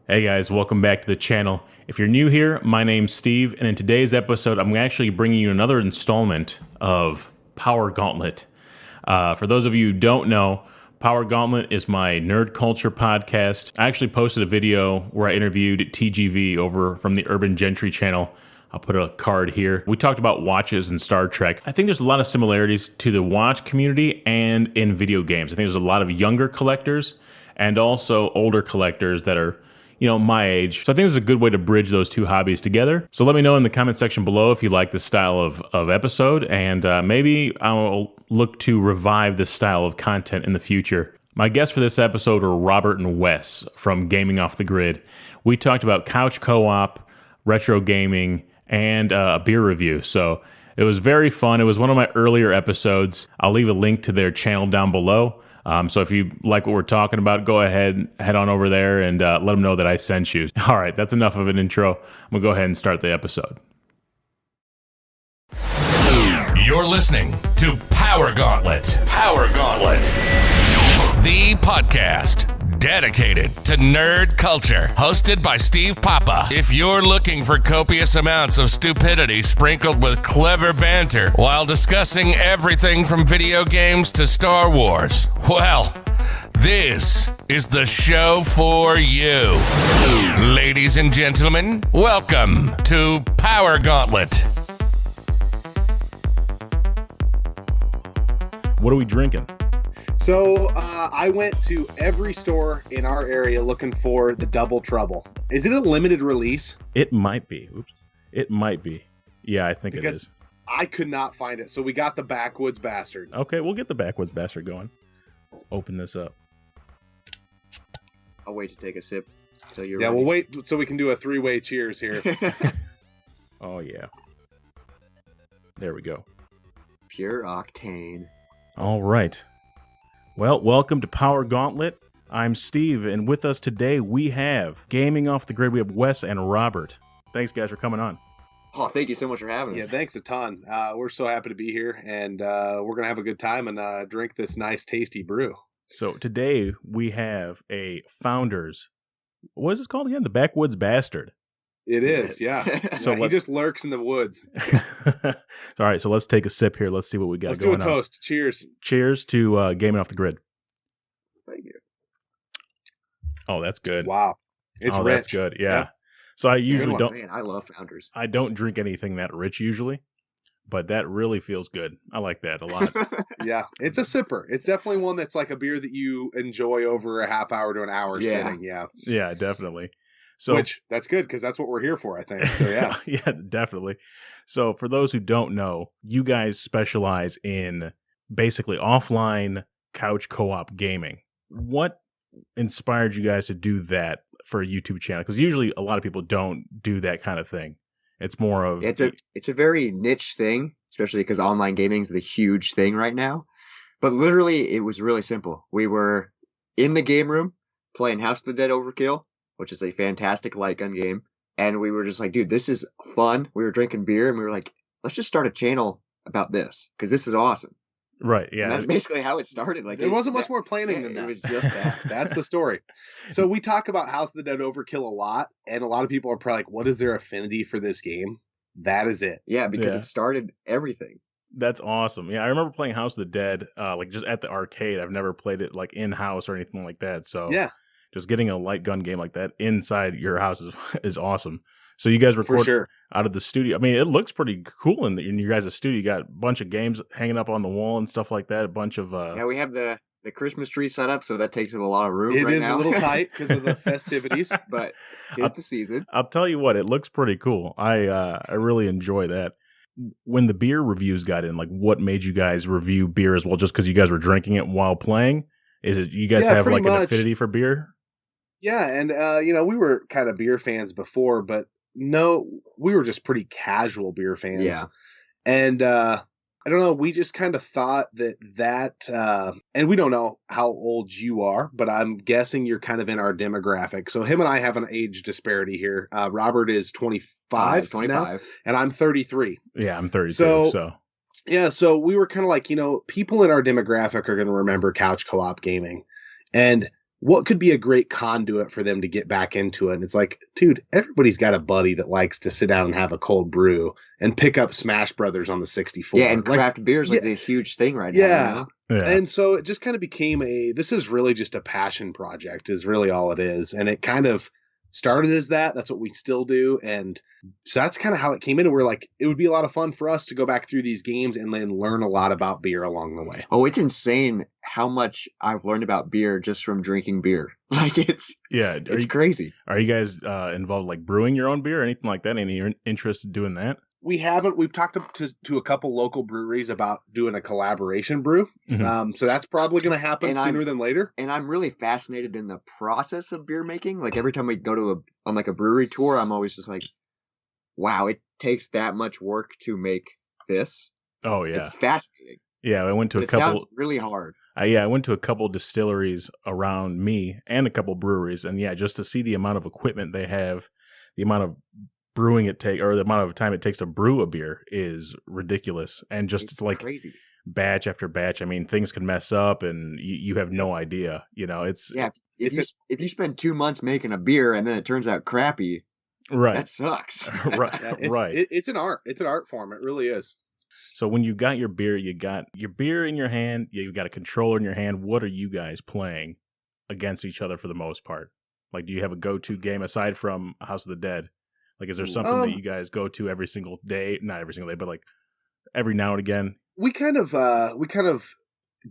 Hey guys, welcome back to the channel. If you're new here, my name's Steve, and in today's episode, I'm actually bringing you another installment of Power Gauntlet. For those of you who don't know, Power Gauntlet is my nerd culture podcast. I actually posted a video where I interviewed TGV over from the Urban Gentry channel. I'll put a card here. We talked about watches and Star Trek. I think there's a lot of similarities to the watch community and in video games. I think there's a lot of younger collectors and also older collectors that are my age. So I think this is a good way to bridge those two hobbies together. So let me know in the comment section below if you like this style of episode, and maybe I'll look to revive this style of content in the future. My guests for this episode are Robert and Wes from Gaming Off the Grid. We talked about couch co-op, retro gaming, and a beer review. So it was very fun. It was one of my earlier episodes. I'll leave a link to their channel down below. So if you like what we're talking about, go ahead, head on over there and let them know that I sent you. All right, that's enough of an intro. I'm going to go ahead and start the episode. You're listening to Power Gauntlet. Power Gauntlet. The podcast dedicated to nerd culture, hosted by Steve Papa. If you're looking for copious amounts of stupidity sprinkled with clever banter while discussing everything from video games to Star Wars, well, this is the show for you. Ladies and gentlemen, welcome to Power Gauntlet. What are we drinking? So I went to every store in our area looking for the Double Trouble. Is it a limited release? It might be. Oops. It might be. Yeah, I think it is. I could not find it. So we got the Backwoods Bastard. Okay, we'll get the Backwoods Bastard going. Let's open this up. I'll wait to take a sip. So you're Yeah, ready. we'll wait so we can do a three-way cheers here. Oh, yeah. There we go. Pure octane. All right. Well, welcome to Power Gauntlet. I'm Steve, and with us today we have Gaming Off the Grid. We have Wes and Robert. Thanks, guys, for coming on. Oh, thank you so much for having us. Yeah, thanks a ton. We're so happy to be here, and we're going to have a good time and drink this nice, tasty brew. So today we have a Founders. What is this called again? The Backwoods Bastard. It is, yeah. So He just lurks in the woods. All right, so let's take a sip here. Let's see what we got Let's do going a on. toast. Cheers. Cheers to Gaming Off the Grid. Thank you. Oh, that's good. Wow. It's oh, rich. that's good. Yeah. Yep. So I Good usually one, don't. Man, I love Founders. I don't drink anything that rich usually, but that really feels good. I like that a lot. Yeah, it's a sipper. It's definitely one that's like a beer that you enjoy over a half hour to an hour Yeah. sitting. Yeah. Yeah, definitely. So, Which, that's good because that's what we're here for, I think. So, yeah. yeah, definitely. So for those who don't know, you guys specialize in basically offline couch co-op gaming. What inspired you guys to do that for a YouTube channel? Because usually a lot of people don't do that kind of thing. It's more of... It's a very niche thing, especially because online gaming is the huge thing right now. But literally, it was really simple. We were in the game room playing House of the Dead Overkill, which is a fantastic light gun game. And we were just like, dude, this is fun. We were drinking beer and we were like, let's just start a channel about this because this is awesome. Right, yeah. And that's basically how it started. Like There wasn't much more planning than that. It was just that. That's the story. So we talk about House of the Dead Overkill a lot, and a lot of people are probably like, what is their affinity for this game? That is it. Yeah, because Yeah. it started everything. That's awesome. Yeah, I remember playing House of the Dead, like just at the arcade. I've never played it like in-house or anything like that. So Yeah, just getting a light gun game like that inside your house is awesome. So you guys for record sure. out of the studio. I mean, it looks pretty cool in your guys' studio. You got a bunch of games hanging up on the wall and stuff like that. A bunch of Yeah, we have the Christmas tree set up, so that takes up a lot of room It right is now. a little tight because of the festivities. But it's the season. I'll tell you what, it looks pretty cool. I really enjoy that. When the beer reviews got in, like what made you guys review beer as well? Just because you guys were drinking it while playing? Is it you guys Yeah, have pretty like an much. affinity for beer? Yeah, and we were kind of beer fans before, but no, we were just pretty casual beer fans. Yeah. And I don't know, we just kind of thought that and we don't know how old you are, but I'm guessing you're kind of in our demographic. So him and I have an age disparity here. Robert is 25 now, and I'm 33. Yeah, I'm 32. So Yeah, so we were kind of like, people in our demographic are going to remember couch co-op gaming. And what could be a great conduit for them to get back into it? And it's like, dude, everybody's got a buddy that likes to sit down and have a cold brew and pick up Smash Brothers on the 64. Yeah, and craft beer is like yeah, the huge thing right yeah. now. You know? Yeah. And so it just kind of became this is really just a passion project is really all it is. And it kind of started as that. That's what we still do. And so that's kind of how it came in. And we're like, it would be a lot of fun for us to go back through these games and then learn a lot about beer along the way. Oh, it's insane how much I've learned about beer just from drinking beer. Like it's crazy. Are you guys involved like brewing your own beer or anything like that? Any interest in doing that? We haven't. We've talked to a couple local breweries about doing a collaboration brew. Mm-hmm. So that's probably going to happen sooner than later. And I'm really fascinated in the process of beer making. Like every time we go on like a brewery tour, I'm always just like, wow, it takes that much work to make this. Oh yeah, it's fascinating. Yeah, I went to it sounds really hard. I went to a couple distilleries around me and a couple breweries, and yeah, just to see the amount of equipment they have, the amount of brewing the amount of time it takes to brew a beer is ridiculous. And just it's like crazy. Batch after batch, I mean, things can mess up and you have no idea, it's if you spend 2 months making a beer and then it turns out crappy, right, that sucks. Right. It's an art form. It really is. So when you got your beer in your hand, you've got a controller in your hand. What are you guys playing against each other for the most part? Like, do you have a go-to game aside from House of the Dead? Like, is there something that you guys go to every single day? Not every single day, but like every now and again. We kind of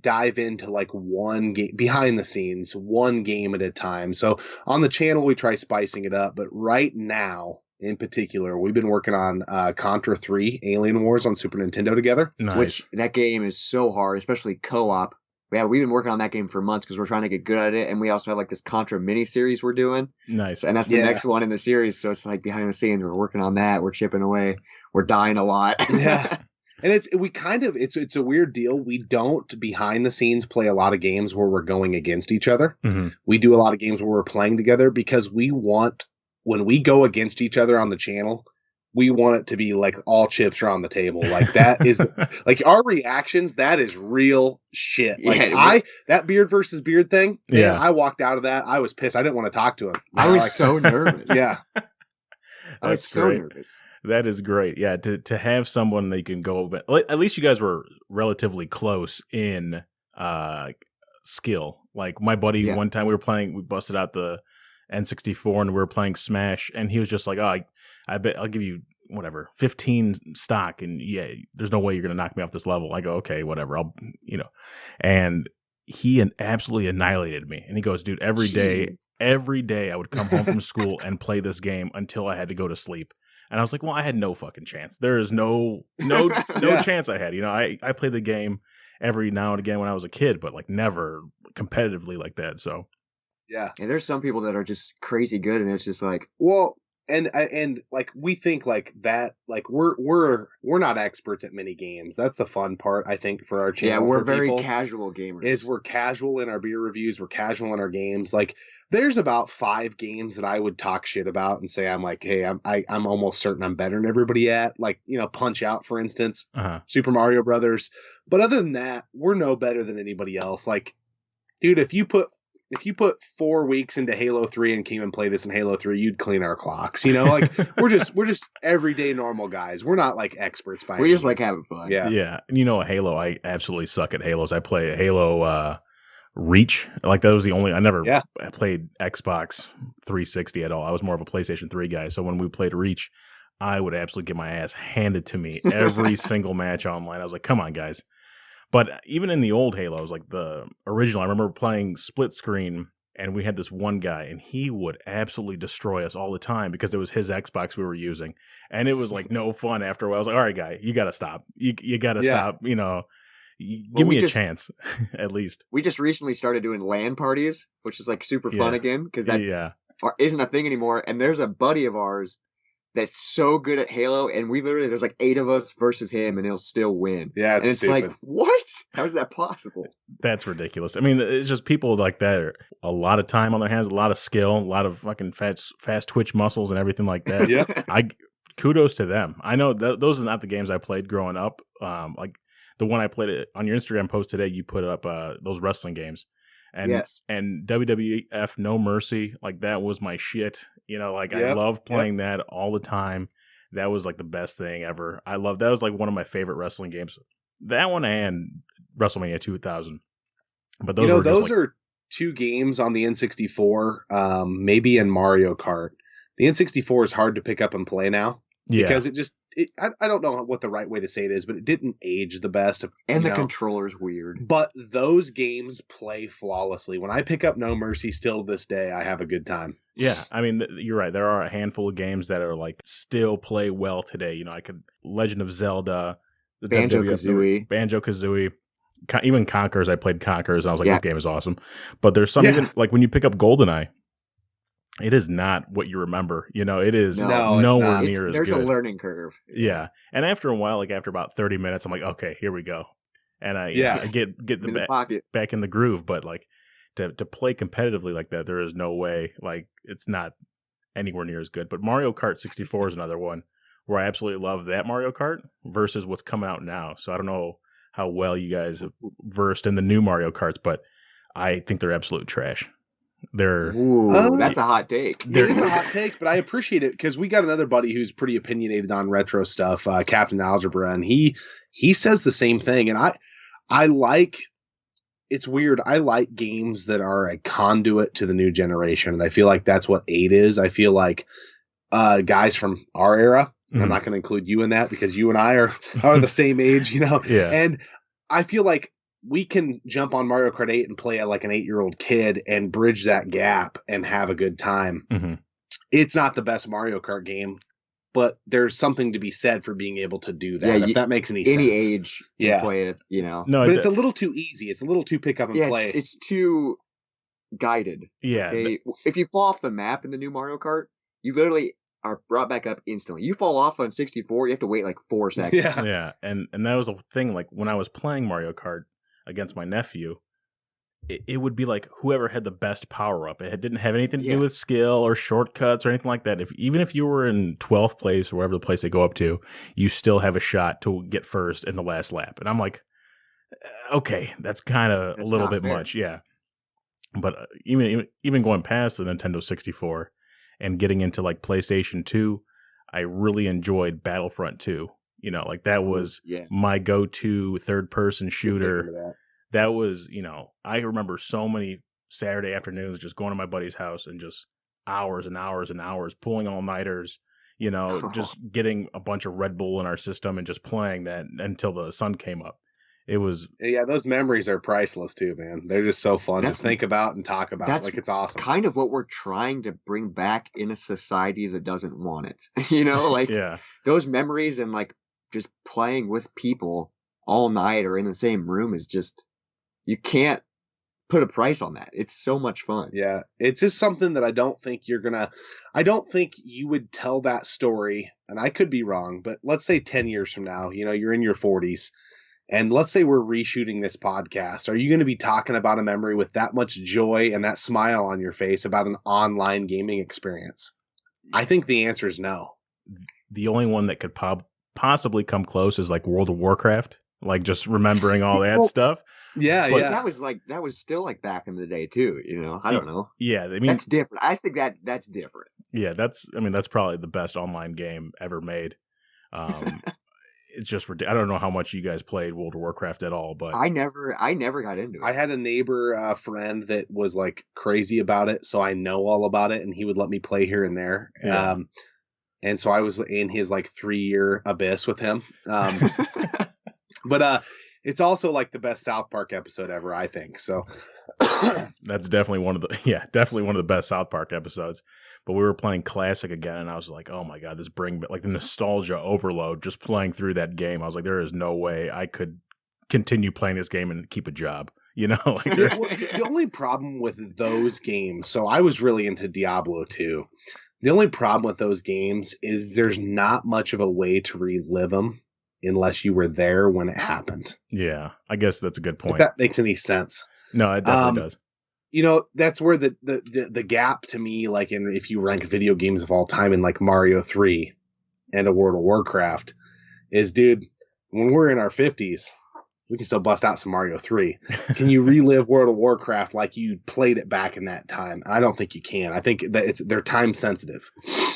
dive into like one game behind the scenes, one game at a time. So on the channel, we try spicing it up. But right now, in particular, we've been working on Contra 3 Alien Wars on Super Nintendo together. Nice. Which that game is so hard, especially co-op. Yeah, we've been working on that game for months because we're trying to get good at it, and we also have like this Contra mini series we're doing. Nice, and that's the next one in the series. So it's like behind the scenes, we're working on that. We're chipping away. We're dying a lot. Yeah, and it's a weird deal. We don't behind the scenes play a lot of games where we're going against each other. Mm-hmm. We do a lot of games where we're playing together because we want when we go against each other on the channel. We want it to be like all chips are on the table. Like that is like our reactions. That is real shit. Like that beard versus beard thing. Man, yeah. I walked out of that. I was pissed. I didn't want to talk to him. I was so nervous. Yeah. I was so nervous. That is great. Yeah. To have someone that you can go, but at least you guys were relatively close in skill. Like my buddy, one time we busted out the N64 and we were playing Smash, and he was just like, "Oh, I bet I'll give you whatever 15 stock, and yeah, there's no way you're gonna knock me off this level." I go, "Okay, whatever. I'll and he absolutely annihilated me. And he goes, "Dude, every day I would come home from school and play this game until I had to go to sleep." And I was like, "Well, I had no fucking chance. There is no chance I had. I played the game every now and again when I was a kid, but like never competitively like that." So. Yeah. And there's some people that are just crazy good, and it's just like, well, and like we think like that, like we're not experts at many games. That's the fun part, I think, for our channel. Yeah, we're very casual gamers. Is we're casual in our beer reviews, we're casual in our games. Like there's about 5 games that I would talk shit about and say I'm like, hey, I'm almost certain I'm better than everybody at. Like, Punch Out, for instance, Super Mario Brothers. But other than that, we're no better than anybody else. Like, dude, if you put 4 weeks into Halo 3 and came and played this in Halo 3, you'd clean our clocks. Like we're just everyday normal guys. We're not like experts by we just like having fun. Yeah. Yeah. And Halo, I absolutely suck at Halos. I play Halo Reach. Like that was the only I never played Xbox 360 at all. I was more of a PlayStation 3 guy. So when we played Reach, I would absolutely get my ass handed to me every single match online. I was like, come on, guys. But even in the old Halos, like the original, I remember playing split screen, and we had this one guy, and he would absolutely destroy us all the time because it was his Xbox we were using. And it was like no fun after a while. I was like, all right, guy, you got to stop. You got to stop, give me a chance, at least. We just recently started doing LAN parties, which is like super fun again, because that isn't a thing anymore. And there's a buddy of ours that's so good at Halo, and there's like 8 of us versus him, and he'll still win. Yeah, it's stupid. like, what? How is that possible? That's ridiculous. I mean, it's just people like that are a lot of time on their hands, a lot of skill, a lot of fucking fast twitch muscles and everything like that. Yeah, kudos to them. I know those are not the games I played growing up. Like the one I played on your Instagram post today, you put up those wrestling games. And Yes. and WWF No Mercy, like that was my shit. You know, like I loved playing that all the time. That was like the best thing ever. I love that was like one of my favorite wrestling games. That one and WrestleMania 2000. But those were those just like, are two games on the N64, maybe in Mario Kart. The N64 is hard to pick up and play now because I don't know what the right way to say it is, but it didn't age the best. And the controller's weird. But those games play flawlessly. When I pick up No Mercy still to this day, I have a good time. Yeah, I mean, you're right. There are a handful of games that are like still play well today. You know, Legend of Zelda, the Banjo-Kazooie. Banjo-Kazooie, even Conker's. I played Conker's and I was like, this game is awesome. But there's some even like when you pick up GoldenEye, it is not what you remember. You know, it is nowhere near as good. There's a learning curve. Yeah. And after a while, like after about 30 minutes, I'm like, okay, here we go. And I get back in the groove. But like to play competitively like that, there is no way. Like it's not anywhere near as good. But Mario Kart 64 is another one where I absolutely love that Mario Kart versus what's coming out now. So I don't know how well you guys have versed in the new Mario Karts, but I think they're absolute trash. That's a hot take. It is a hot take, but I appreciate it because we got another buddy who's pretty opinionated on retro stuff, Captain Algebra, and he says the same thing. And I like, it's weird. I like games that are a conduit to the new generation, and I feel like that's what 8 is. I feel like guys from our era, and I'm not going to include you in that because you and I are the same age, you know. Yeah. And I feel like we can jump on Mario Kart 8 and play like an 8-year-old kid and bridge that gap and have a good time. Mm-hmm. It's not the best Mario Kart game, but there's something to be said for being able to do that. If that makes any sense. Any age can play it, you know. No, but it's a little too easy. It's a little too pick up and play. It's too guided. Yeah. Okay? If you fall off the map in the new Mario Kart, you literally are brought back up instantly. You fall off on 64, you have to wait like 4 seconds. Yeah. And that was a thing. Like when I was playing Mario Kart against my nephew, it would be like whoever had the best power up. It didn't have anything to do with skill or shortcuts or anything like that. Even if you were in 12th place or wherever the place they go up to, you still have a shot to get first in the last lap. And I'm like, okay, that's kind of a little bit much. Yeah. But even going past the Nintendo 64 and getting into like PlayStation 2, I really enjoyed Battlefront 2. You know, like that was my go-to third-person shooter. That was, you know, I remember so many Saturday afternoons just going to my buddy's house and just hours and hours and hours pulling all-nighters, you know, just getting a bunch of Red Bull in our system and just playing that until the sun came up. It was... Yeah, those memories are priceless too, man. They're just so fun to think about and talk about. That's like, it's awesome. Kind of what we're trying to bring back in a society that doesn't want it. You know, like those memories and like just playing with people all night or in the same room is just, you can't put a price on that. It's so much fun. Yeah. It's just something that I don't think you would tell that story, and I could be wrong, but let's say 10 years from now, you know, you're in your 40s, and let's say we're reshooting this podcast. Are you going to be talking about a memory with that much joy and that smile on your face about an online gaming experience? I think the answer is no. The only one that could possibly come close is like World of Warcraft, like just remembering all that stuff. Yeah, but that was still like back in the day too, you know. I don't know. Yeah, I mean that's different. I think that's different. Yeah, that's probably the best online game ever made. It's just I don't know how much you guys played World of Warcraft at all, but I never got into it. I had a neighbor friend that was like crazy about it, so I know all about it, and he would let me play here and there. Yeah. And so I was in his like 3-year abyss with him. But it's also like the best South Park episode ever, I think. So that's definitely one of the best South Park episodes. But we were playing Classic again, and I was like, oh my God, this like the nostalgia overload just playing through that game. I was like, there is no way I could continue playing this game and keep a job. You know, like the only problem with those games, so I was really into Diablo 2. The only problem with those games is there's not much of a way to relive them unless you were there when it happened. Yeah, I guess that's a good point. If that makes any sense. No, it definitely does. You know, that's where the gap to me, like if you rank video games of all time in like Mario 3 and a World of Warcraft, is, dude, when we're in our 50s, we can still bust out some Mario 3. Can you relive World of Warcraft like you played it back in that time? I don't think you can. I think that they're time sensitive.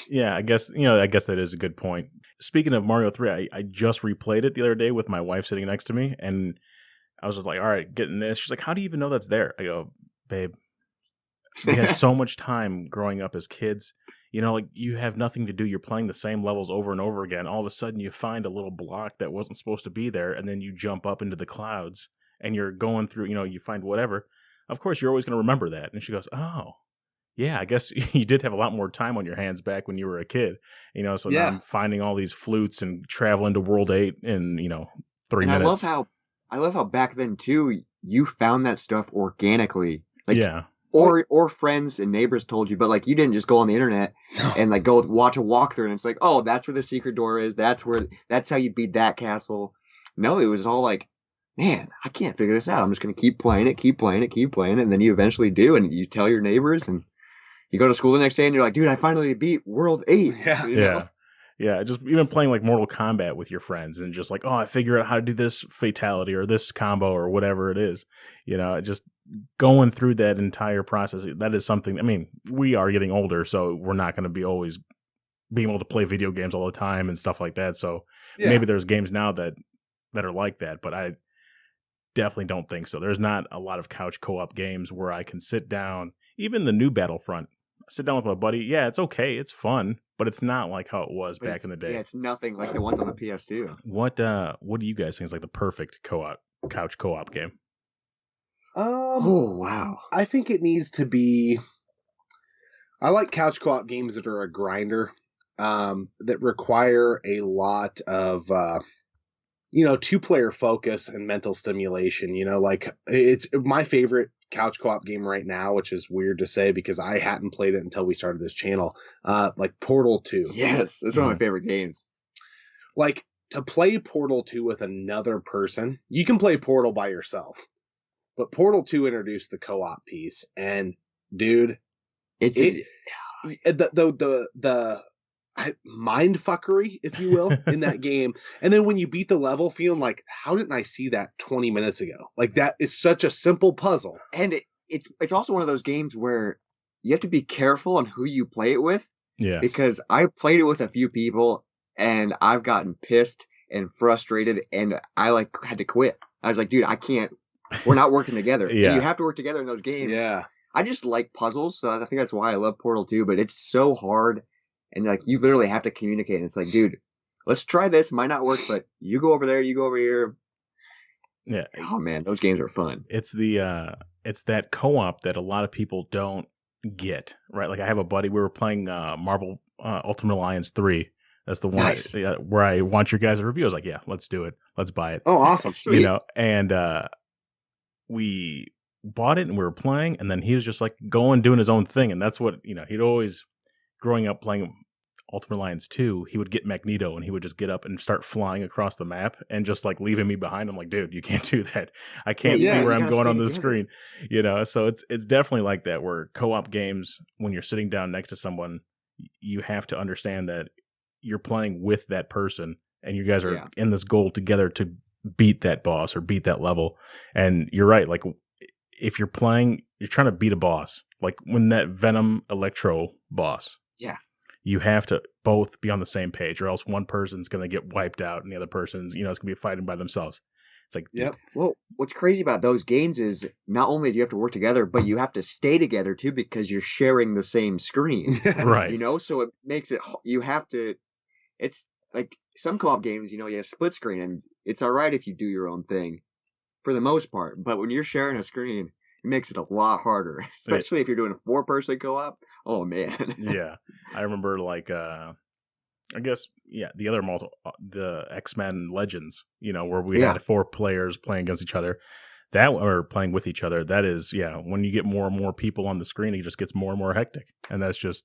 Yeah, I guess that is a good point. Speaking of Mario 3, I just replayed it the other day with my wife sitting next to me, and I was just like, all right, getting this. She's like, how do you even know that's there? I go, babe, we had so much time growing up as kids. You know, like you have nothing to do. You're playing the same levels over and over again. All of a sudden you find a little block that wasn't supposed to be there, and then you jump up into the clouds and you're going through, you find whatever. Of course, you're always going to remember that. And she goes, oh, yeah, I guess you did have a lot more time on your hands back when you were a kid. So now I'm finding all these flutes and traveling to World 8 in, 3 and minutes. I love how back then too, you found that stuff organically. Like, yeah. Or friends and neighbors told you, but like you didn't just go on the internet and like go watch a walkthrough and it's like, oh, that's where the secret door is. That's how you beat that castle. No, it was all like, man, I can't figure this out. I'm just gonna keep playing it, and then you eventually do, and you tell your neighbors, and you go to school the next day, and you're like, dude, I finally beat World 8. Yeah. Yeah, just even playing like Mortal Kombat with your friends and just like, oh, I figure out how to do this fatality or this combo or whatever it is. Just going through that entire process. That is something, I mean, we are getting older, so we're not going to be always being able to play video games all the time and stuff like that. So maybe there's games now that are like that, but I definitely don't think so. There's not a lot of couch co-op games where I can sit down, even the new Battlefront, sit down with my buddy. Yeah, it's okay. It's fun, but it's not like how it was back in the day. Yeah, it's nothing like the ones on the PS2. What do you guys think is like the perfect couch co-op game? Oh, wow. I think it needs to be. I like couch co-op games that are a grinder, that require a lot of, 2-player focus and mental stimulation. Like it's my favorite couch co-op game right now, which is weird to say because I hadn't played it until we started this channel. Like Portal 2. Yes, that's one of my favorite games. Like to play Portal 2 with another person, you can play Portal by yourself. But Portal 2 introduced the co-op piece, and dude, the mind fuckery, if you will, in that game. And then when you beat the level, feeling like, how didn't I see that 20 minutes ago? Like that is such a simple puzzle. And it's also one of those games where you have to be careful on who you play it with. Yeah. Because I played it with a few people, and I've gotten pissed and frustrated, and I had to quit. I was like, dude, I can't. We're not working together. Yeah. And you have to work together in those games. Yeah. I just like puzzles, so I think that's why I love Portal 2, but it's so hard, and like you literally have to communicate. And it's like, dude, let's try this. Might not work, but you go over there, you go over here. Yeah. Oh man, those games are fun. It's it's that co-op that a lot of people don't get, right? Like I have a buddy, we were playing Marvel Ultimate Alliance 3. That's the one Nice. where I want your guys' review. I was like, yeah, let's do it. Let's buy it. Oh, awesome. Sweet. And we bought it and we were playing, and then he was just like doing his own thing. And that's what, he'd always, growing up playing Ultimate Alliance 2, he would get Magneto and he would just get up and start flying across the map and just like leaving me behind. I'm like, dude, you can't do that. I can't see where I'm going on the screen, So it's definitely like that where co-op games, when you're sitting down next to someone, you have to understand that you're playing with that person and you guys are in this goal together to beat that boss or beat that level. And you're right. Like if you're playing, you're trying to beat a boss, like when that Venom Electro boss, you have to both be on the same page or else one person's going to get wiped out and the other person's, it's going to be fighting by themselves. It's like, yep. Well, what's crazy about those games is not only do you have to work together, but you have to stay together too, because you're sharing the same screen. Right. So it makes it, you have to, it's like some co-op games, you have split screen, and it's all right if you do your own thing for the most part. But when you're sharing a screen, it makes it a lot harder, especially if you're doing a 4-person co-op. Oh man. Yeah. I remember like, I guess, the other the X-Men Legends, where we had 4 players playing against each other, or playing with each other. That is, when you get more and more people on the screen, it just gets more and more hectic. And that's just,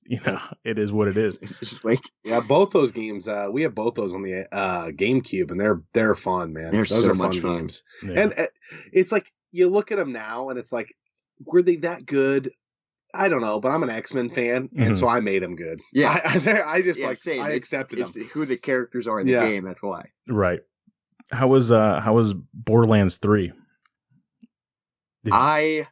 it is what it is. It's just like, both those games, we have both those on the GameCube, and they're fun, man. They're those so are much fun fun. games. Yeah. And it's like, you look at them now, and it's like, were they that good? I don't know, but I'm an X-Men fan, and so I made them good. Yeah. I just same. I accepted them. It's who the characters are in the game. That's why. Right. How was Borderlands 3? I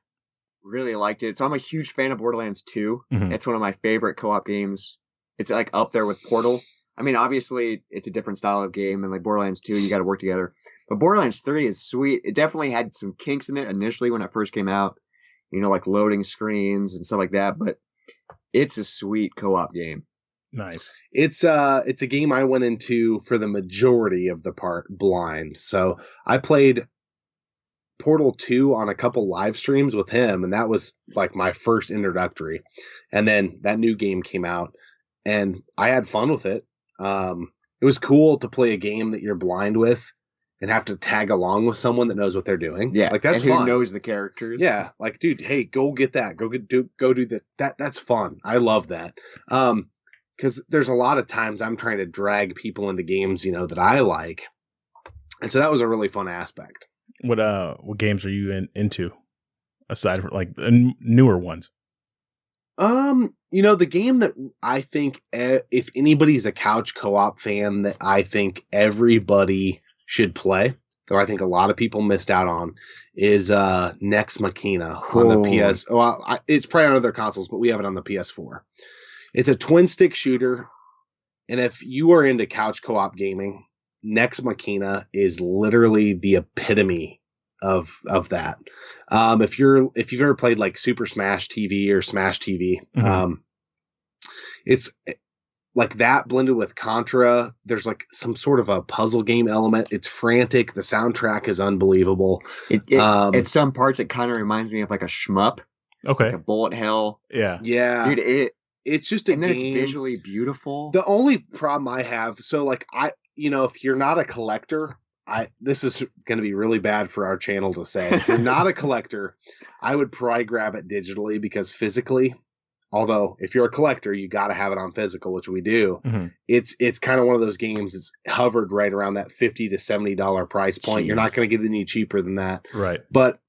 really liked it. So I'm a huge fan of Borderlands 2. Mhm. It's one of my favorite co-op games. It's like up there with Portal. I mean, obviously it's a different style of game, and like Borderlands 2, you got to work together. But Borderlands 3 is sweet. It definitely had some kinks in it initially when it first came out, like loading screens and stuff like that. But it's a sweet co-op game. Nice. It's a game I went into for the majority of the part blind. So I played Portal 2 on a couple live streams with him, and that was like my first introductory. And then that new game came out, and I had fun with it. It was cool to play a game that you're blind with and have to tag along with someone that knows what they're doing. Yeah, like that's and who fun. knows the characters. Yeah, like dude, hey, go get that. Go do that. That's fun. I love that. Because there's a lot of times I'm trying to drag people into games, that I like, and so that was a really fun aspect. What games are you into aside from like the newer ones? The game that I think if anybody's a couch co-op fan that I think everybody should play, though I think a lot of people missed out on, is Nex Machina on the PS. Well, it's probably on other consoles, but we have it on the PS4. It's a twin stick shooter, and if you are into couch co-op gaming, Nex Machina is literally the epitome of that. If you've ever played like Super Smash TV or Smash TV, it's like that blended with Contra. There's like some sort of a puzzle game element. It's frantic. The soundtrack is unbelievable. At some parts, it kind of reminds me of like a shmup. Okay. Like a bullet hell. Yeah. Dude, it's just a and game. then it's visually beautiful. The only problem I have, so like if you're not a collector, this is going to be really bad for our channel to say. If you're not a collector, I would probably grab it digitally because physically, although if you're a collector, you got to have it on physical, which we do. Mm-hmm. It's kind of one of those games. It's hovered right around that $50 to $70 price point. Jeez. You're not going to get any cheaper than that. Right. But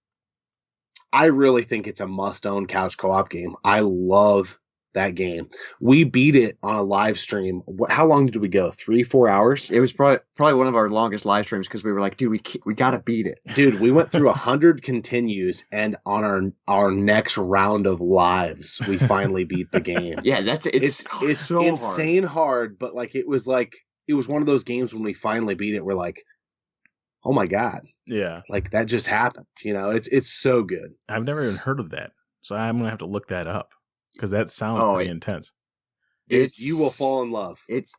I really think it's a must-own couch co-op game. I love that game. We beat it on a live stream. How long did we go? 3-4 hours? It was probably one of our longest live streams because we were like, dude, we got to beat it. Dude, we went through 100 continues, and on our next round of lives, we finally beat the game. Yeah, it's so insane hard, but like it was one of those games when we finally beat it, we're like, oh my God. Yeah. Like that just happened. It's so good. I've never even heard of that. So I'm going to have to look that up. Because that sounds pretty intense. You will fall in love. It's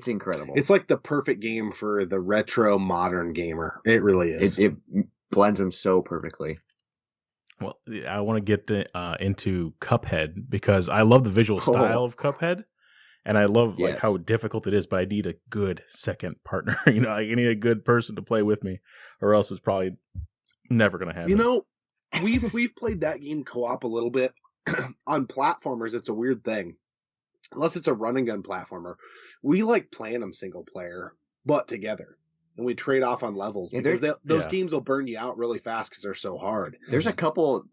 incredible. It's like the perfect game for the retro modern gamer. It really is. It blends them so perfectly. Well, I want to get into Cuphead because I love the visual style of Cuphead, and I love like how difficult it is. But I need a good second partner. I need a good person to play with me, or else it's probably never going to happen. We've played that game co-op a little bit. On platformers, it's a weird thing. Unless it's a run and gun platformer, we like playing them single player, but together, and we trade off on levels because those games will burn you out really fast because they're so hard. There's a couple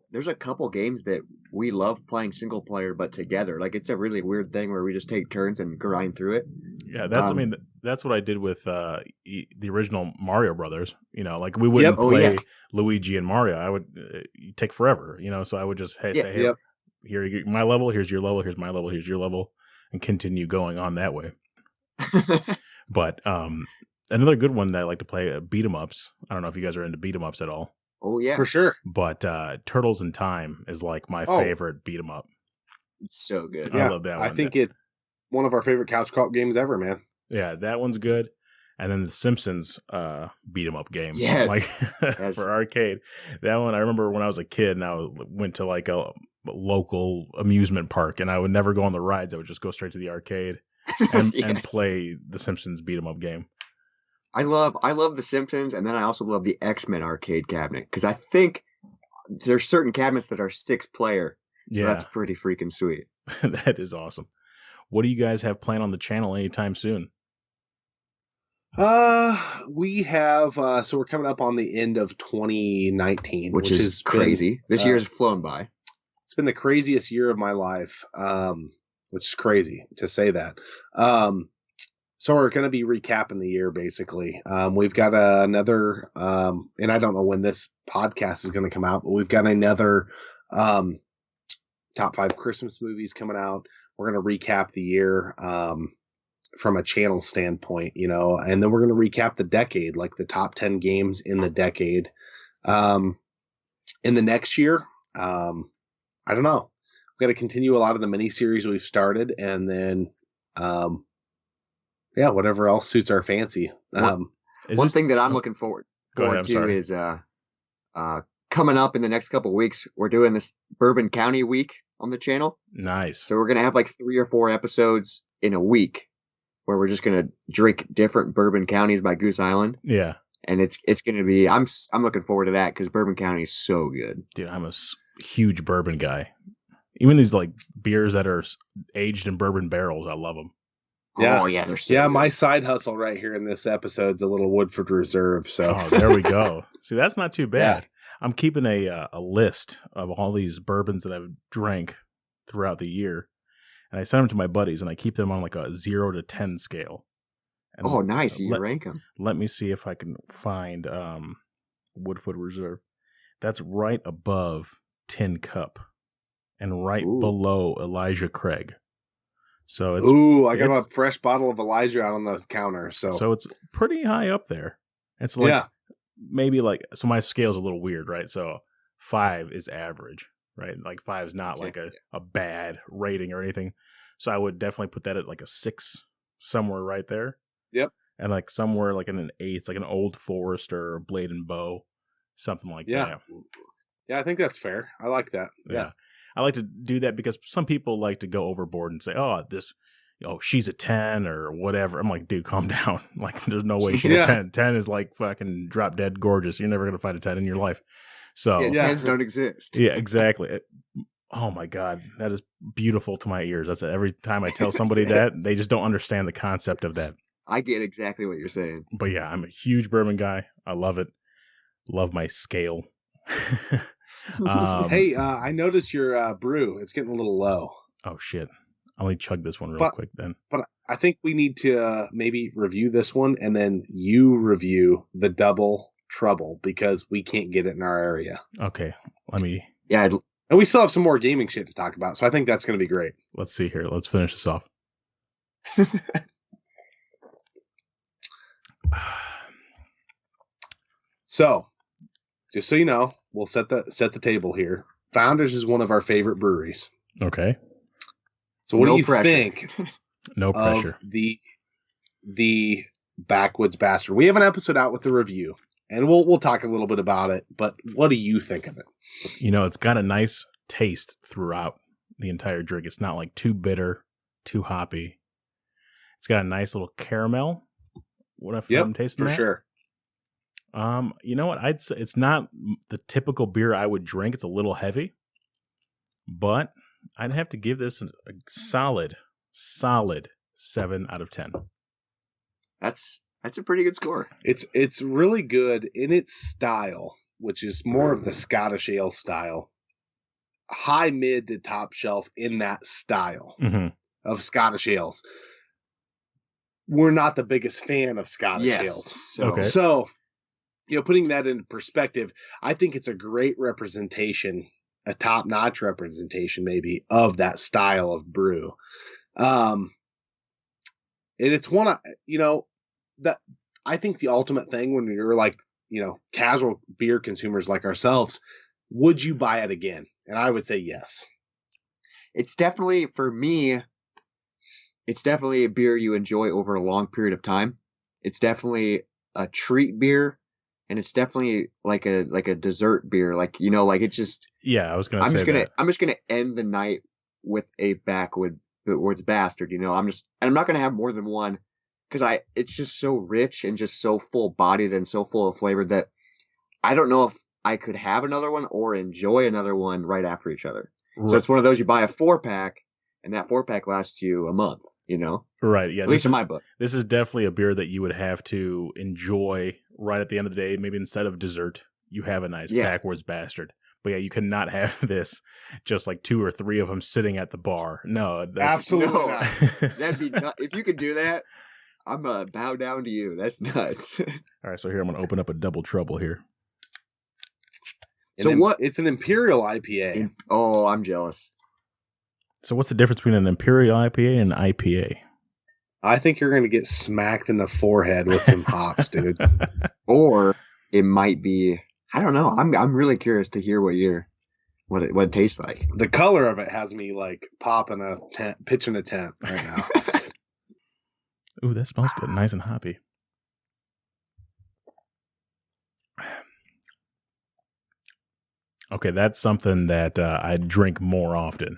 games that we love playing single player, but together. Like it's a really weird thing where we just take turns and grind through it. Yeah, that's what I did with the original Mario Brothers. Like we wouldn't play Luigi and Mario. I would take forever. So I would just say, hey, here my level, here's your level, here's my level, here's your level, and continue going on that way. But another good one that I like to play, beat 'em ups. I don't know if you guys are into beat 'em ups at all. Oh yeah, for sure. But Turtles in Time is like my favorite beat 'em up. It's so good. I love that one. I think it's one of our favorite couch co-op games ever, man. Yeah, that one's good. And then the Simpsons beat 'em up game, for arcade. That one, I remember when I was a kid and I went to like a local amusement park, and I would never go on the rides. I would just go straight to the arcade and play the Simpsons beat 'em up game. I love the Simpsons, and then I also love the X-Men arcade cabinet because I think there's certain cabinets that are 6-player. So that's pretty freaking sweet. That is awesome. What do you guys have planned on the channel anytime soon? We have so we're coming up on the end of 2019, which is crazy. This year's flown by. It's been the craziest year of my life, which is crazy to say that. So we're going to be recapping the year, basically. We've got another, and I don't know when this podcast is going to come out, but we've got another top 5 Christmas movies coming out. We're going to recap the year from a channel standpoint, and then we're going to recap the decade, like the top 10 games in the decade. In the next year, I don't know. We've got to continue a lot of the miniseries we've started, and then whatever else suits our fancy. One thing that I'm looking forward to is coming up in the next couple of weeks, we're doing this Bourbon County week on the channel. Nice. So we're going to have like 3 or 4 episodes in a week where we're just going to drink different bourbon counties by Goose Island. Yeah. And it's going to be, I'm looking forward to that because Bourbon County is so good. Dude, I'm a huge bourbon guy. Even these like beers that are aged in bourbon barrels, I love them. Yeah. Oh yeah, they're so good. My side hustle right here in this episode's a little Woodford Reserve. So there we go. See, that's not too bad. Yeah. I'm keeping a list of all these bourbons that I've drank throughout the year, and I send them to my buddies, and I keep them on like a 0 to 10 scale. And oh, nice! You rank them. Let me see if I can find Woodford Reserve. That's right above Tin Cup, and right below Elijah Craig. So it's I got a fresh bottle of Elijah out on the counter. So it's pretty high up there. It's like maybe like, so my scale's a little weird, right? So 5 is average, right? Like 5 is not like a bad rating or anything. So I would definitely put that at like a 6 somewhere right there. Yep. And like somewhere like in an 8, it's like an Old Forester or Blade and Bow, something like that. Yeah, I think that's fair. I like that. Yeah. I like to do that because some people like to go overboard and say, she's a 10 or whatever. I'm like, dude, calm down. Like, there's no way she's a 10. 10 is like fucking drop dead gorgeous. You're never going to find a 10 in your life. So 10s don't exist. Yeah, exactly. Oh my God. That is beautiful to my ears. That's every time I tell somebody that, they just don't understand the concept of that. I get exactly what you're saying. But yeah, I'm a huge bourbon guy. I love it. Love my scale. Hey, I noticed your brew. It's getting a little low. Oh shit! I'll only chug this one real quick then. But I think we need to maybe review this one, and then you review the Double Trouble because we can't get it in our area. Okay, let me. Yeah, and we still have some more gaming shit to talk about, so I think that's going to be great. Let's see here. Let's finish this off. So, just so you know, we'll set the table here. Founders is one of our favorite breweries. Okay. So what do you think? No pressure. Of the Backwoods Bastard? We have an episode out with the review, and we'll talk a little bit about it. But what do you think of it? It's got a nice taste throughout the entire drink. It's not like too bitter, too hoppy. It's got a nice little caramel. What if I'm tasting for that? Sure. You know what? I'd say it's not the typical beer I would drink. It's a little heavy, but I'd have to give this a solid 7 out of 10. That's a pretty good score. It's really good in its style, which is more of the Scottish ale style. High mid to top shelf in that style of Scottish ales. We're not the biggest fan of Scottish ales. So putting that in perspective, I think it's a great representation, a top-notch representation maybe of that style of brew. And it's one, that I think the ultimate thing when you're like, casual beer consumers like ourselves, would you buy it again? And I would say yes. It's definitely, for me, it's definitely a beer you enjoy over a long period of time. It's definitely a treat beer. And it's definitely like a dessert beer, like it's just. Yeah, I was gonna say I'm just gonna end the night with a Backwoods Bastard. I'm not gonna have more than one because it's just so rich and just so full bodied and so full of flavor that I don't know if I could have another one or enjoy another one right after each other. Right. So it's one of those you buy a 4-pack and that 4-pack lasts you a month. Right? Yeah, at least in my book. This is definitely a beer that you would have to enjoy right at the end of the day. Maybe instead of dessert, you have a nice Backwoods Bastard. But yeah, you cannot have this just like 2 or 3 of them sitting at the bar. No, absolutely not. That'd be if you could do that. I'm bow down to you. That's nuts. All right, so here I'm gonna open up a double trouble here. So what? It's an Imperial IPA. Oh, I'm jealous. So what's the difference between an Imperial IPA and an IPA? I think you're going to get smacked in the forehead with some hops, dude. Or it might be. I don't know. I'm really curious to hear what it tastes like. The color of it has me like popping a tent, pitching a tent right now. Ooh, that smells good. Nice and hoppy. Okay, that's something that I drink more often.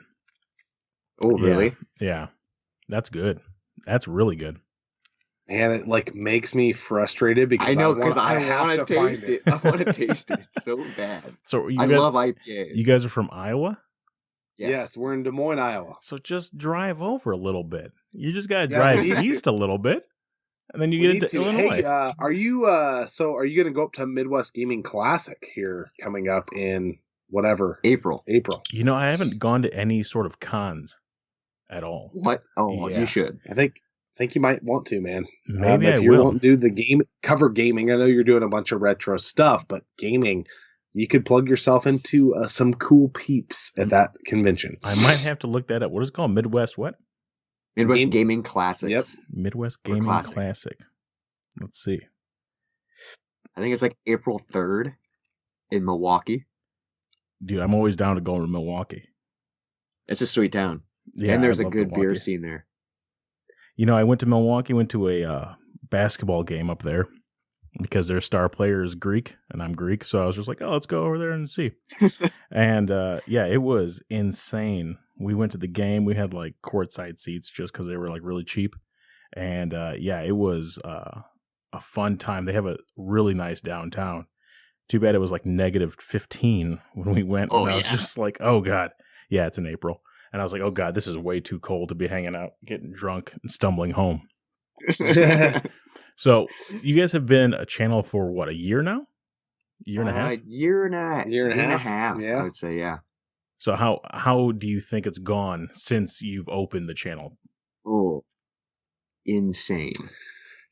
Oh, really? Yeah. That's good. That's really good. And it like makes me frustrated because I know, because I have want to taste it. I want to taste it. It's so bad. So I love IPAs. You guys are from Iowa? Yes, we're in Des Moines, Iowa. So just drive over a little bit. You just got to drive east a little bit, and then you get into Illinois. Hey, are you going to go up to Midwest Gaming Classic here coming up in whatever April? You know, I haven't gone to any sort of cons at all. What? Oh, Yeah. you should. I think you might want to, man. Maybe if I you will. want to do the cover gaming, I know you're doing a bunch of retro stuff, but gaming, you could plug yourself into some cool peeps at that convention. I might have to look that up. What is it called? Midwest what? Midwest Gaming Classics. Yep. Midwest Gaming Classic. Let's see. I think it's like April 3rd in Milwaukee. Dude, I'm always down to go to Milwaukee. It's a sweet town. Yeah, and there's I a love good beer Milwaukee. scene there. You know, I went to Milwaukee, went to a basketball game up there because their star player is Greek and I'm Greek. So I was just like, oh, let's go over there and see. And yeah, it was insane. We went to the game. We had like courtside seats just because they were like really cheap. And yeah, it was a fun time. They have a really nice downtown. Too bad it was like -15 when we went. Oh, and I was yeah. just like, oh, God. Yeah, it's in April. And I was like, oh, God, this is way too cold to be hanging out, getting drunk, and stumbling home. So you guys have been a channel for what, a year now? Year and a half? Year and a half. Yeah. I would say, yeah. So how do you think it's gone since you've opened the channel? Oh, insane.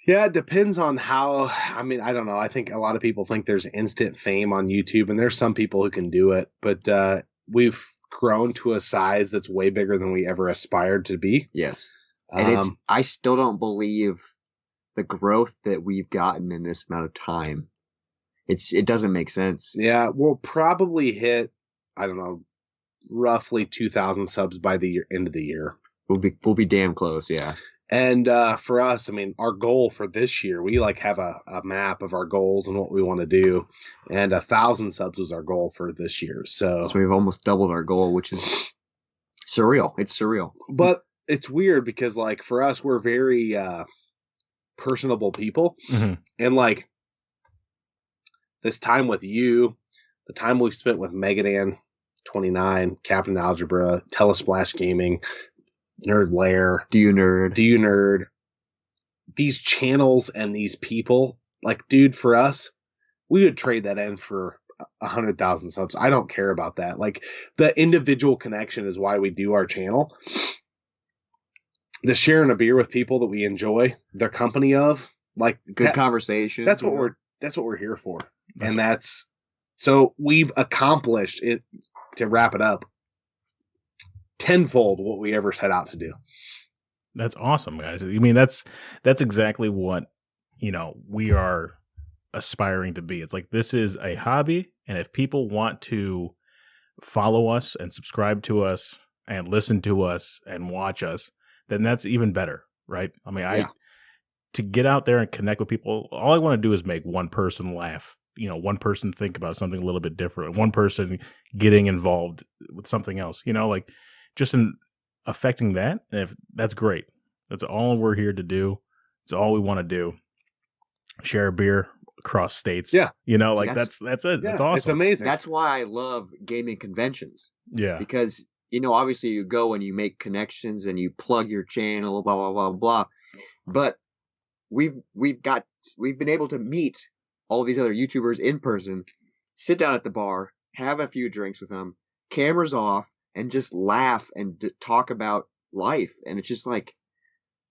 Yeah, it depends on how. I mean, I don't know. I think a lot of people think there's instant fame on YouTube, and there's some people who can do it. But we've grown to a size that's way bigger than we ever aspired to be. Yes. And I still don't believe the growth that we've gotten in this amount of time. It doesn't make sense. Yeah, we'll probably hit, I don't know, roughly 2,000 subs by the end of the year. We'll be damn close, yeah. And for us, I mean, our goal for this year, we like have a map of our goals and what we want to do. And 1,000 subs was our goal for this year. So we've almost doubled our goal, which is surreal. It's surreal. But it's weird because like for us, we're very personable people. Mm-hmm. And like this time with you, the time we've spent with Megadan 29, Captain Algebra, Telesplash Gaming, Nerd Lair, Do You Nerd? These channels and these people, like, dude, for us, we would trade that in for 100,000 subs. I don't care about that. Like, the individual connection is why we do our channel. The sharing a beer with people that we enjoy the company of, like Good conversation. That's what we're here for. So we've accomplished it, to wrap it up, tenfold what we ever set out to do. That's awesome, guys. I mean, that's exactly what, you know, we are aspiring to be. It's like, this is a hobby, and if people want to follow us and subscribe to us and listen to us and watch us, then that's even better, right? I mean, to get out there and connect with people, all I want to do is make one person laugh, you know, one person think about something a little bit different, one person getting involved with something else, you know, like just in affecting that. If that's great. That's all we're here to do. It's all we want to do. Share a beer across states. Yeah. You know, like that's it. Yeah, That's awesome. It's amazing. That's why I love gaming conventions. Yeah. Because, you know, obviously you go and you make connections and you plug your channel, blah, blah, blah, blah. But we've been able to meet all these other YouTubers in person, sit down at the bar, have a few drinks with them, cameras off, and just laugh and talk about life. And it's just like,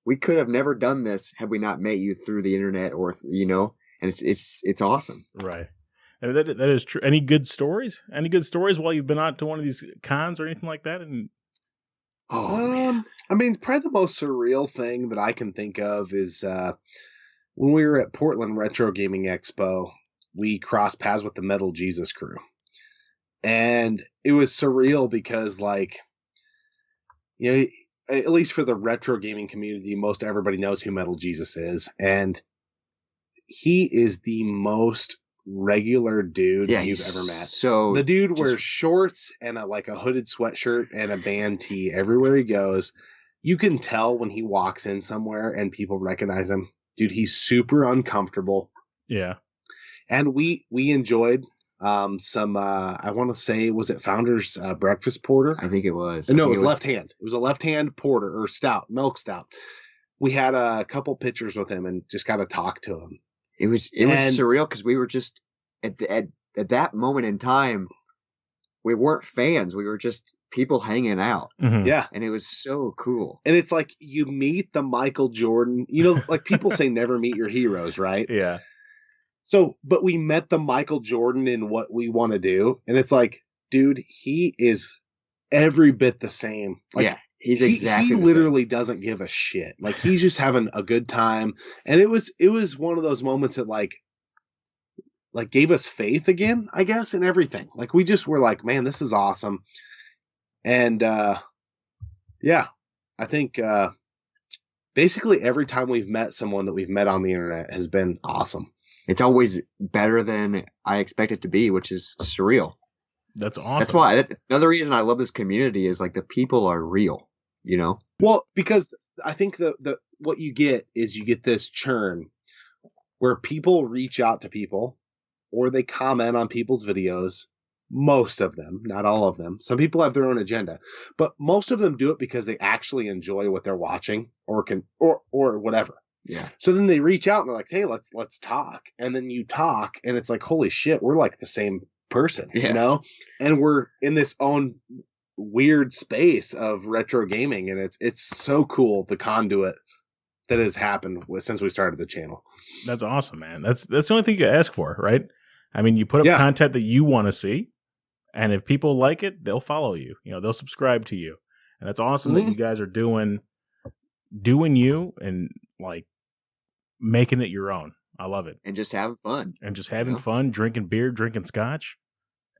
we could have never done this had we not met you through the internet or, and it's awesome. Right. And that is true. Any good stories? Any good stories while you've been out to one of these cons or anything like that? And I mean, probably the most surreal thing that I can think of is when we were at Portland Retro Gaming Expo, we crossed paths with the Metal Jesus crew. And it was surreal because, like, at least for the retro gaming community, most everybody knows who Metal Jesus is. And he is the most regular dude you've ever met. So the dude wears shorts and a hooded sweatshirt and a band tee everywhere he goes. You can tell when he walks in somewhere and people recognize him. Dude, he's super uncomfortable. Yeah. And we enjoyed some I want to say, was it Founder's breakfast porter? I think it was. No, it was left hand. It was a left hand porter or stout, milk stout. We had a couple pictures with him and just got to talk to him. It was surreal because we were just at that moment in time, we weren't fans. We were just people hanging out. Mm-hmm. Yeah. And it was so cool. And it's like you meet the Michael Jordan, like people say never meet your heroes, right? Yeah. So, but we met the Michael Jordan in what we want to do. And it's like, dude, he is every bit the same. Like, yeah. He's exactly he the literally same. doesn't give a shit. Like, he's just having a good time. And it was one of those moments that like gave us faith again, I guess, in everything. Like, we just were like, man, this is awesome. And yeah, I think basically every time we've met someone that we've met on the internet has been awesome. It's always better than I expect it to be, which is surreal. That's awesome. That's why another reason I love this community is like the people are real, Well, because I think the what you get is you get this churn where people reach out to people or they comment on people's videos. Most of them, not all of them. Some people have their own agenda, but most of them do it because they actually enjoy what they're watching or whatever. Yeah. So then they reach out and they're like, "Hey, let's talk." And then you talk and it's like, "Holy shit, we're like the same person," And we're in this own weird space of retro gaming, and it's so cool, the conduit that has happened since we started the channel. That's awesome, man. That's the only thing you ask for, right? I mean, you put up content that you want to see, and if people like it, they'll follow you. They'll subscribe to you, and that's awesome that you guys are doing you and like making it your own. I love it. And just having fun. And just having fun, drinking beer, drinking scotch,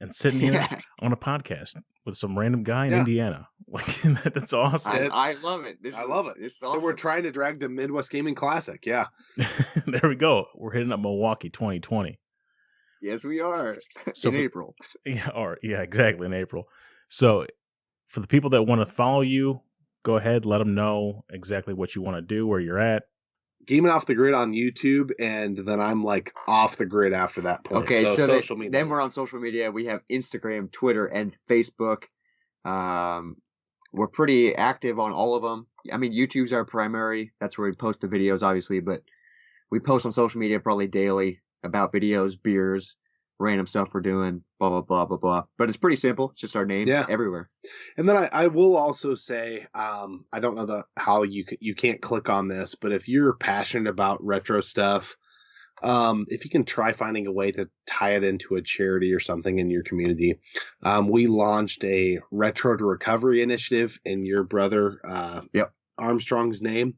and sitting here on a podcast with some random guy in Indiana. Like, that's awesome. I love it. I love it. This is awesome. So we're trying to drag the Midwest Gaming Classic. Yeah. There we go. We're hitting up Milwaukee 2020. Yes, we are. So in April. Yeah, exactly, in April. So for the people that want to follow you, go ahead, let them know exactly what you want to do, where you're at. Gaming Off the Grid on YouTube, and then I'm like off the grid after that point. Okay, so social media. Then we're on social media. We have Instagram, Twitter, and Facebook. We're pretty active on all of them. I mean, YouTube's our primary. That's where we post the videos, obviously, but we post on social media probably daily about videos, beers, random stuff we're doing, blah, blah, blah, blah, blah. But it's pretty simple. It's just our name everywhere. And then I will also say, I don't know how you can't click on this, but if you're passionate about retro stuff, if you can try finding a way to tie it into a charity or something in your community. We launched a Retro to Recovery initiative in your brother Armstrong's name.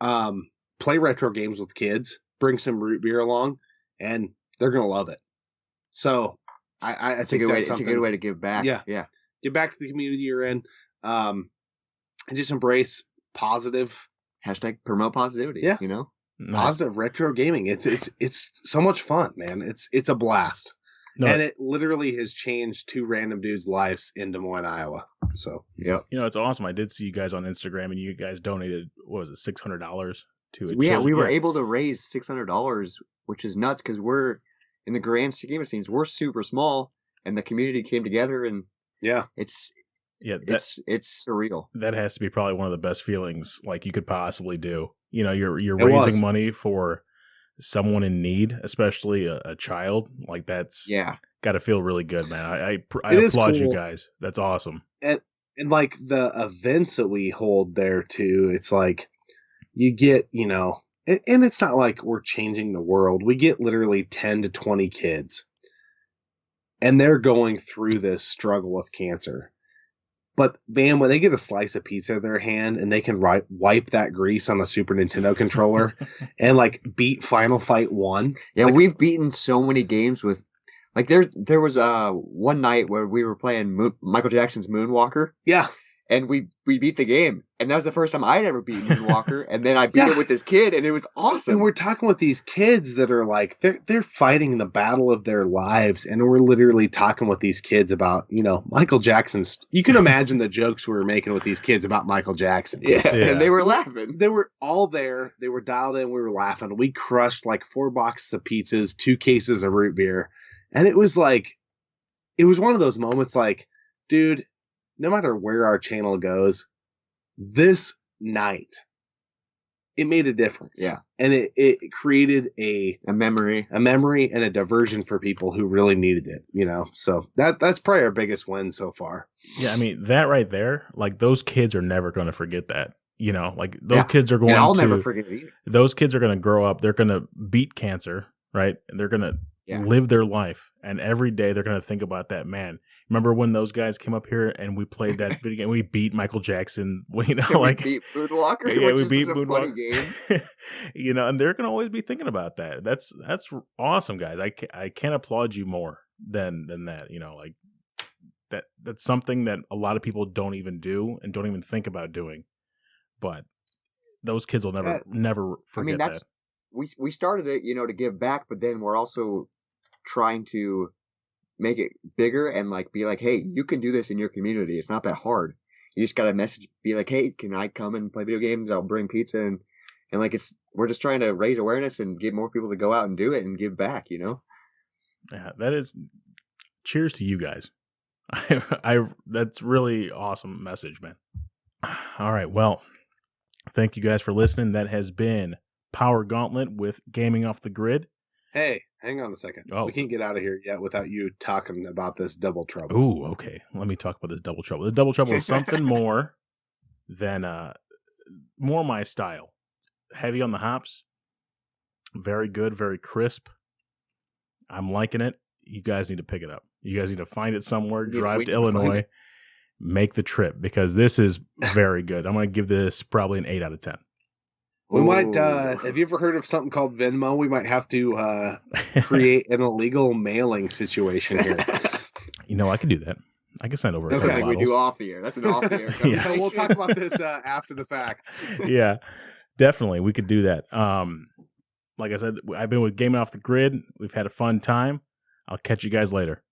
Play retro games with kids, bring some root beer along, and they're going to love it. So I think it's a good way to give back. Yeah. Give back to the community you're in. And just embrace positive. # promote positivity. Yeah. Nice. Positive retro gaming. It's so much fun, man. It's a blast. No. And it literally has changed two random dudes' lives in Des Moines, Iowa. So it's awesome. I did see you guys on Instagram, and you guys donated, what was it, $600 to it? Yeah, we were able to raise $600, which is nuts because we're in the grand scheme of things, we're super small, and the community came together, and it's surreal. That has to be probably one of the best feelings like you could possibly do. You're raising money for someone in need, especially a child. Like that's got to feel really good, man. I applaud you guys. That's awesome. And like the events that we hold there too, it's like you get, and it's not like we're changing the world. We get literally 10 to 20 kids, and they're going through this struggle with cancer. But man, when they get a slice of pizza in their hand and they can wipe that grease on the Super Nintendo controller and like beat Final Fight 1. Yeah, like, we've beaten so many games with, like, there was one night where we were playing Michael Jackson's Moonwalker. Yeah. And we beat the game. And that was the first time I'd ever beaten Moonwalker. And then I beat it with this kid, and it was awesome. And we're talking with these kids that are like, they're fighting the battle of their lives. And we're literally talking with these kids about, Michael Jackson's. You can imagine the jokes we were making with these kids about Michael Jackson. Yeah. And they were laughing. They were all there. They were dialed in. We were laughing. We crushed like 4 boxes of pizzas, 2 cases of root beer. And it was one of those moments like, dude, no matter where our channel goes, this night, it made a difference. Yeah. And it created a memory and a diversion for people who really needed it, So that's probably our biggest win so far. Yeah, I mean, that right there, like those kids are never going to forget that. Like those kids are going I'll to never forget it either. Those kids are going to grow up, they're going to beat cancer, right? And they're going to live their life, and every day they're going to think about that. Man, remember when those guys came up here and we played that video game? We beat Michael Jackson. We beat Moonwalker. Yeah, we beat Moonwalker. Funny game. And they're going to always be thinking about that. That's awesome, guys. I can't applaud you more than that. Like that's something that a lot of people don't even do and don't even think about doing. But those kids will never forget that. We started it, to give back, but then we're also trying to make it bigger and like be like, hey, you can do this in your community. It's not that hard. You just got to message, be like, hey, can I come and play video games? I'll bring pizza and like we're just trying to raise awareness and get more people to go out and do it and give back. Yeah, that is. Cheers to you guys. That's really awesome message, man. All right, well, thank you guys for listening. That has been Power Gauntlet with Gaming Off the Grid. Hey, hang on a second. Oh. We can't get out of here yet without you talking about this double trouble. Ooh, okay. Let me talk about this double trouble. This double trouble is something more than more my style. Heavy on the hops. Very good, very crisp. I'm liking it. You guys need to pick it up. You guys need to find it somewhere, drive to Illinois, make the trip, because this is very good. I'm going to give this probably an 8 out of 10. We might, have you ever heard of something called Venmo? We might have to create an illegal mailing situation here. I could do that. I can send over. That's something we do off the air. That's an off the air. Yeah. So we'll talk about this after the fact. Yeah, definitely. We could do that. Like I said, I've been with Gaming Off the Grid. We've had a fun time. I'll catch you guys later.